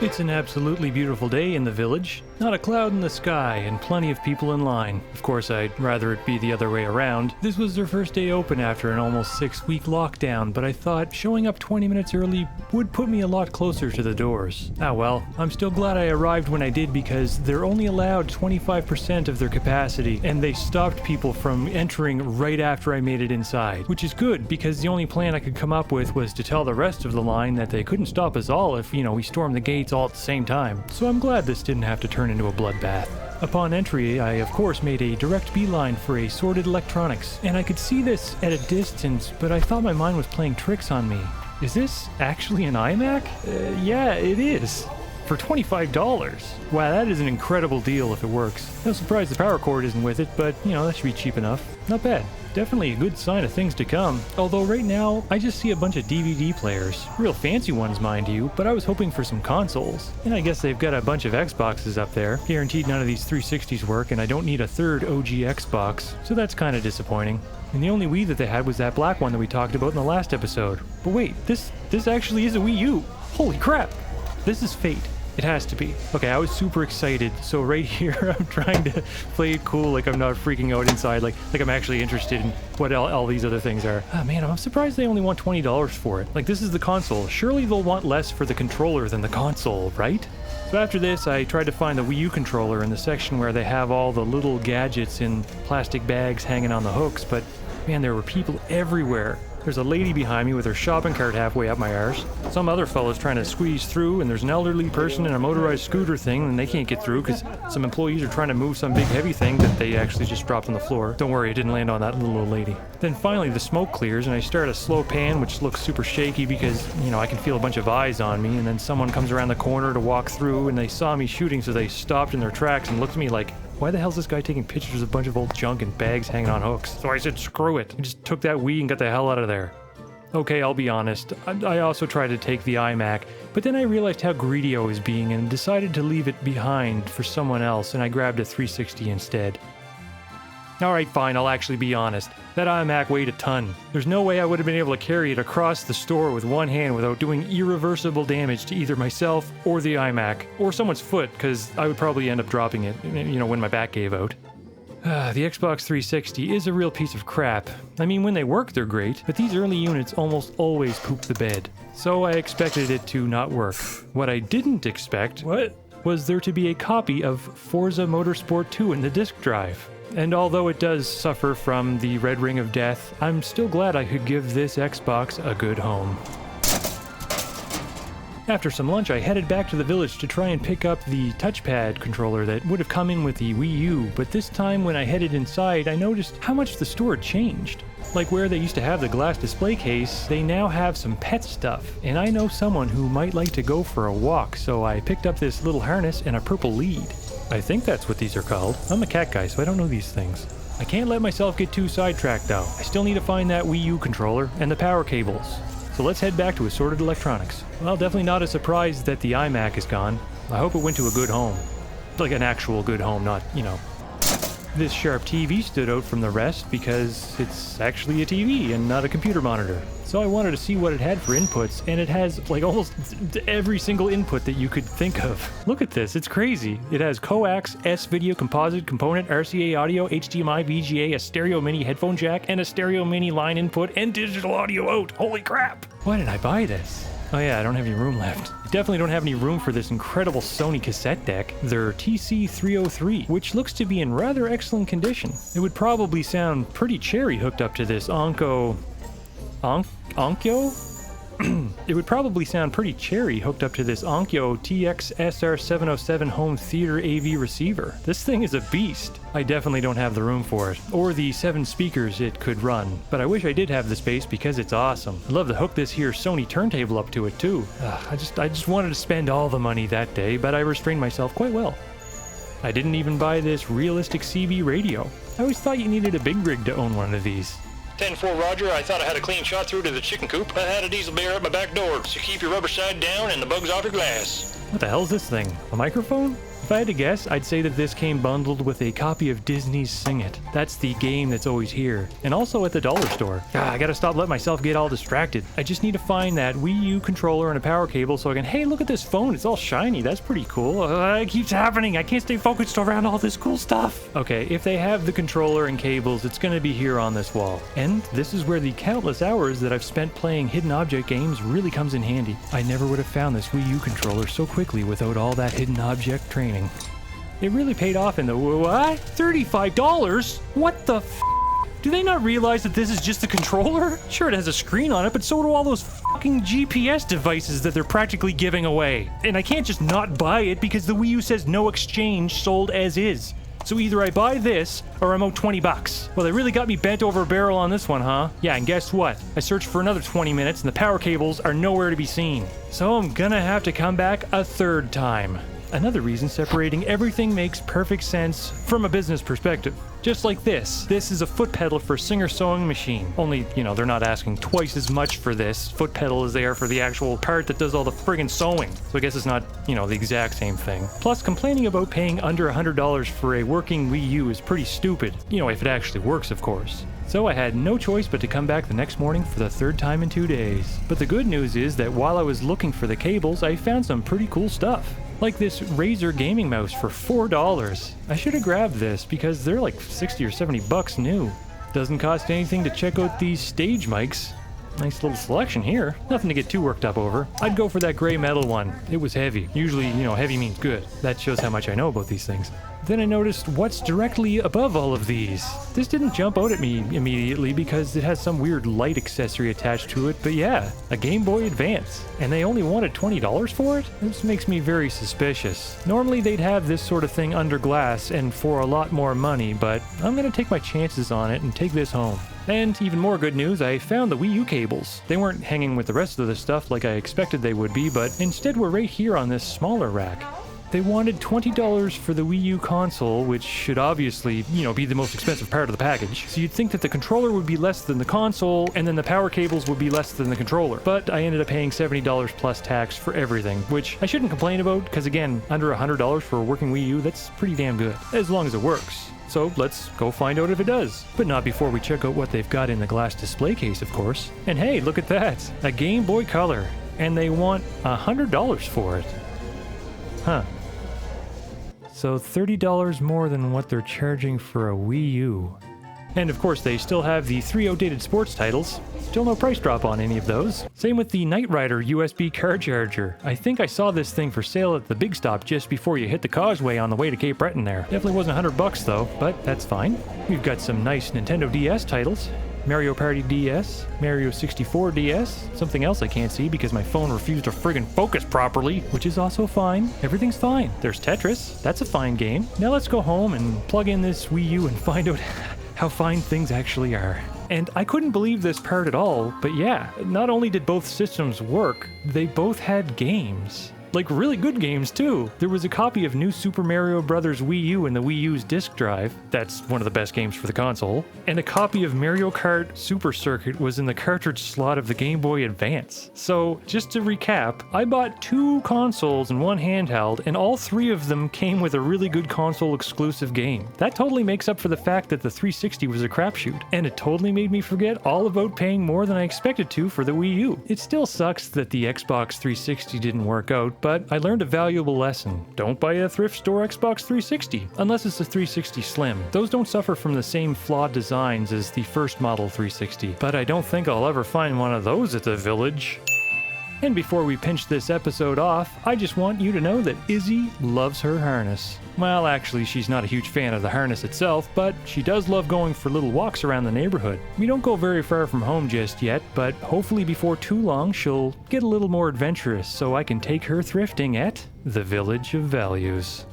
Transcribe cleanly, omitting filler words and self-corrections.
It's an absolutely beautiful day in the village. Not a cloud in the sky and plenty of people in line. Of course, I'd rather it be the other way around. This was their first day open after an almost 6-week lockdown, but I thought showing up 20 minutes early would put me a lot closer to the doors. Ah well, I'm still glad I arrived when I did because they're only allowed 25% of their capacity, and they stopped people from entering right after I made it inside. Which is good, because the only plan I could come up with was to tell the rest of the line that they couldn't stop us all if, we stormed the gates all at the same time. So I'm glad this didn't have to turn into a bloodbath. Upon entry, I of course made a direct beeline for assorted electronics, and I could see this at a distance, but I thought my mind was playing tricks on me. Is this actually an iMac? Yeah, it is. For $25. Wow, that is an incredible deal if it works. No surprise the power cord isn't with it, but, that should be cheap enough. Not bad. Definitely a good sign of things to come. Although right now, I just see a bunch of DVD players. Real fancy ones, mind you, but I was hoping for some consoles. And I guess they've got a bunch of Xboxes up there. Guaranteed none of these 360s work, and I don't need a third OG Xbox. So that's kind of disappointing. And the only Wii that they had was that black one that we talked about in the last episode. But wait, this actually is a Wii U. Holy crap! This is fate. It has to be. Okay, I was super excited. So right here, I'm trying to play it cool, like I'm not freaking out inside, like I'm actually interested in what all these other things are. Ah, man, I'm surprised they only want $20 for it. Like, this is the console. Surely they'll want less for the controller than the console, right? So after this, I tried to find the Wii U controller in the section where they have all the little gadgets in plastic bags hanging on the hooks, but man, there were people everywhere. There's a lady behind me with her shopping cart halfway up my arse. Some other fella's trying to squeeze through, and there's an elderly person in a motorized scooter thing, and they can't get through because some employees are trying to move some big heavy thing that they actually just dropped on the floor. Don't worry, it didn't land on that little old lady. Then finally the smoke clears, and I start a slow pan, which looks super shaky because, I can feel a bunch of eyes on me, and then someone comes around the corner to walk through, and they saw me shooting, so they stopped in their tracks and looked at me like, why the hell's this guy taking pictures of a bunch of old junk and bags hanging on hooks? So I said, screw it. I just took that Wii and got the hell out of there. Okay, I'll be honest, I also tried to take the iMac, but then I realized how greedy I was being and decided to leave it behind for someone else, and I grabbed a 360 instead. Alright, fine, I'll actually be honest. That iMac weighed a ton. There's no way I would have been able to carry it across the store with one hand without doing irreversible damage to either myself or the iMac, or someone's foot, because I would probably end up dropping it, when my back gave out. The Xbox 360 is a real piece of crap. I mean, when they work, they're great, but these early units almost always poop the bed. So I expected it to not work. What I didn't expect was there to be a copy of Forza Motorsport 2 in the disk drive. And although it does suffer from the red ring of death, I'm still glad I could give this Xbox a good home. After some lunch, I headed back to the village to try and pick up the touchpad controller that would have come in with the Wii U, but this time when I headed inside, I noticed how much the store had changed. Like where they used to have the glass display case, they now have some pet stuff, and I know someone who might like to go for a walk, so I picked up this little harness and a purple lead. I think that's what these are called. I'm a cat guy, so I don't know these things. I can't let myself get too sidetracked though. I still need to find that Wii U controller and the power cables. So let's head back to assorted electronics. Well, definitely not a surprise that the iMac is gone. I hope it went to a good home. Like an actual good home, not, This sharp TV stood out from the rest because it's actually a TV and not a computer monitor. So I wanted to see what it had for inputs, and it has like almost every single input that you could think of. Look at this, it's crazy. It has coax, S-video, composite, component, RCA audio, HDMI, VGA, a stereo mini headphone jack, and a stereo mini line input, and digital audio out. Holy crap! Why did I buy this? Oh yeah, I don't have any room left. I definitely don't have any room for this incredible Sony cassette deck, their TC303, which looks to be in rather excellent condition. It would probably sound pretty cherry hooked up to this Onkyo? It would probably sound pretty cherry hooked up to this Onkyo TX-SR707 home theater AV receiver. This thing is a beast. I definitely don't have the room for it, or the 7 speakers it could run, but I wish I did have the space because it's awesome. I'd love to hook this here Sony turntable up to it too. I just wanted to spend all the money that day, but I restrained myself quite well. I didn't even buy this realistic CB radio. I always thought you needed a big rig to own one of these. 10-4 Roger, I thought I had a clean shot through to the chicken coop. I had a diesel bear at my back door, so keep your rubber side down and the bugs off your glass. What the hell is this thing? A microphone? If I had to guess, I'd say that this came bundled with a copy of Disney's Sing It. That's the game that's always here. And also at the dollar store. I gotta stop letting myself get all distracted. I just need to find that Wii U controller and a power cable so I can, hey, look at this phone, it's all shiny, that's pretty cool. It keeps happening, I can't stay focused around all this cool stuff. Okay, if they have the controller and cables, it's gonna be here on this wall. And this is where the countless hours that I've spent playing hidden object games really comes in handy. I never would have found this Wii U controller so quickly without all that hidden object training. It really paid off in the what? $35? What the f? Do they not realize that this is just a controller? Sure, it has a screen on it, but so do all those fucking GPS devices that they're practically giving away. And I can't just not buy it because the Wii U says no exchange, sold as is. So either I buy this or I'm out 20 bucks. Well, they really got me bent over a barrel on this one, huh? Yeah, and guess what? I searched for another 20 minutes and the power cables are nowhere to be seen. So I'm gonna have to come back a third time. Another reason separating everything makes perfect sense from a business perspective. Just like this. This is a foot pedal for Singer sewing machine. Only, they're not asking twice as much for this foot pedal as they are for the actual part that does all the friggin' sewing. So I guess it's not, the exact same thing. Plus, complaining about paying under $100 for a working Wii U is pretty stupid. If it actually works, of course. So I had no choice but to come back the next morning for the third time in 2 days. But the good news is that while I was looking for the cables, I found some pretty cool stuff. Like this Razer gaming mouse for $4. I should have grabbed this because they're like 60 or 70 bucks new. Doesn't cost anything to check out these stage mics. Nice little selection here. Nothing to get too worked up over. I'd go for that gray metal one. It was heavy. Usually, heavy means good. That shows how much I know about these things. Then I noticed what's directly above all of these. This didn't jump out at me immediately because it has some weird light accessory attached to it, but yeah, a Game Boy Advance. And they only wanted $20 for it? This makes me very suspicious. Normally they'd have this sort of thing under glass and for a lot more money, but I'm gonna take my chances on it and take this home. And even more good news, I found the Wii U cables. They weren't hanging with the rest of the stuff like I expected they would be, but instead were right here on this smaller rack. They wanted $20 for the Wii U console, which should obviously, be the most expensive part of the package. So you'd think that the controller would be less than the console, and then the power cables would be less than the controller. But I ended up paying $70 plus tax for everything, which I shouldn't complain about, because again, under $100 for a working Wii U, that's pretty damn good. As long as it works. So let's go find out if it does. But not before we check out what they've got in the glass display case, of course. And hey, look at that! A Game Boy Color. And they want $100 for it. Huh. So $30 more than what they're charging for a Wii U. And of course they still have the 3 outdated sports titles. Still no price drop on any of those. Same with the Knight Rider USB car charger. I think I saw this thing for sale at the Big Stop just before you hit the causeway on the way to Cape Breton there. Definitely wasn't $100 though, but that's fine. We've got some nice Nintendo DS titles. Mario Party DS, Mario 64 DS, something else I can't see because my phone refused to friggin' focus properly, which is also fine. Everything's fine. There's Tetris, that's a fine game. Now let's go home and plug in this Wii U and find out how fine things actually are. And I couldn't believe this part at all, but yeah, not only did both systems work, they both had games. Like really good games too. There was a copy of New Super Mario Bros. Wii U in the Wii U's disk drive. That's one of the best games for the console. And a copy of Mario Kart Super Circuit was in the cartridge slot of the Game Boy Advance. So, just to recap, I bought 2 consoles and 1 handheld, and all 3 of them came with a really good console exclusive game. That totally makes up for the fact that the 360 was a crapshoot. And it totally made me forget all about paying more than I expected to for the Wii U. It still sucks that the Xbox 360 didn't work out, but I learned a valuable lesson. Don't buy a thrift store Xbox 360, unless it's a 360 Slim. Those don't suffer from the same flawed designs as the first model 360, but I don't think I'll ever find one of those at the Village. And before we pinch this episode off, I just want you to know that Izzy loves her harness. Well, actually, she's not a huge fan of the harness itself, but she does love going for little walks around the neighborhood. We don't go very far from home just yet, but hopefully before too long she'll get a little more adventurous so I can take her thrifting at the Village of Values.